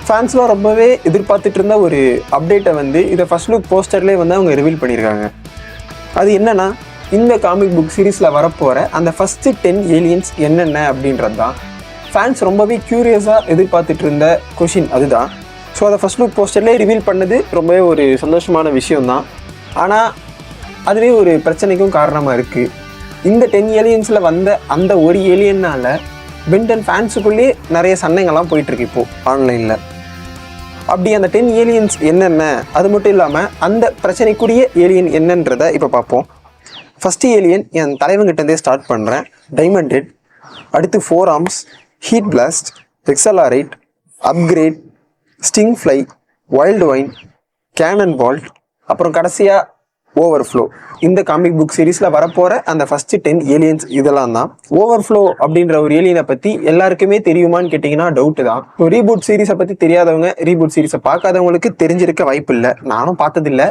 ஃபேன்ஸ்லாம் ரொம்பவே எதிர்பார்த்துட்டு இருந்த ஒரு அப்டேட்டை வந்து இதை ஃபர்ஸ்ட் லுக் போஸ்டர்லேயே வந்து அவங்க ரிவீல் பண்ணியிருக்காங்க. அது என்னன்னா, இந்த காமிக் புக் சீரீஸில் வரப்போகிற அந்த ஃபஸ்ட்டு 10 ஏலியன்ஸ் என்னென்ன அப்படின்றது தான் ஃபேன்ஸ் ரொம்பவே க்யூரியஸாக எதிர்பார்த்துட்டு இருந்த கொஷின் அதுதான். ஸோ அதை ஃபர்ஸ்ட் லுக் போஸ்டர்லேயே ரிவீல் பண்ணது ரொம்பவே ஒரு சந்தோஷமான விஷயம்தான். ஆனால் அதுவே ஒரு பிரச்சனைக்கும் காரணமாக இருக்குது. இந்த 10 ஏலியன்ஸில் வந்த அந்த ஒரு ஏலியனால் பென்டன் ஃபேன்ஸுக்குள்ளேயே நிறைய சண்டைகள்லாம் போயிட்டுருக்கு இப்போது ஆன்லைனில். அப்படி அந்த 10 ஏலியன்ஸ் என்னென்ன, அது மட்டும் இல்லாமல் அந்த பிரச்சனைக்குரிய ஏலியன் என்னன்றதை இப்போ பார்ப்போம். ஃபஸ்ட்டு ஏலியன் என் தலைவங்கிட்டேருந்தே ஸ்டார்ட் பண்ணுறேன். டைமண்ட் ஹெட், அடுத்து 4 arms, heat blast, accelerate, upgrade, sting fly, wild vine, cannon bolt, அப்புறம் கடைசியாக ஓவர்ஃப்ளோ. இந்த காமிக் புக் சீரீஸில் வரப்போகிற அந்த ஃபஸ்ட்டு 10 ஏலியன்ஸ் இதெல்லாம் தான். ஓவர்ஃப்ளோ அப்படின்ற ஒரு ஏலியனை பற்றி எல்லாருக்குமே தெரியுமான்னு கேட்டிங்கன்னா டவுட்டு தான். இப்போ ரீபூட் சீரீஸை பற்றி தெரியாதவங்க, ரீபூட் சீரீஸை பார்க்காதவங்களுக்கு தெரிஞ்சிருக்க வாய்ப்பு இல்லை. நானும் பார்த்ததில்லை.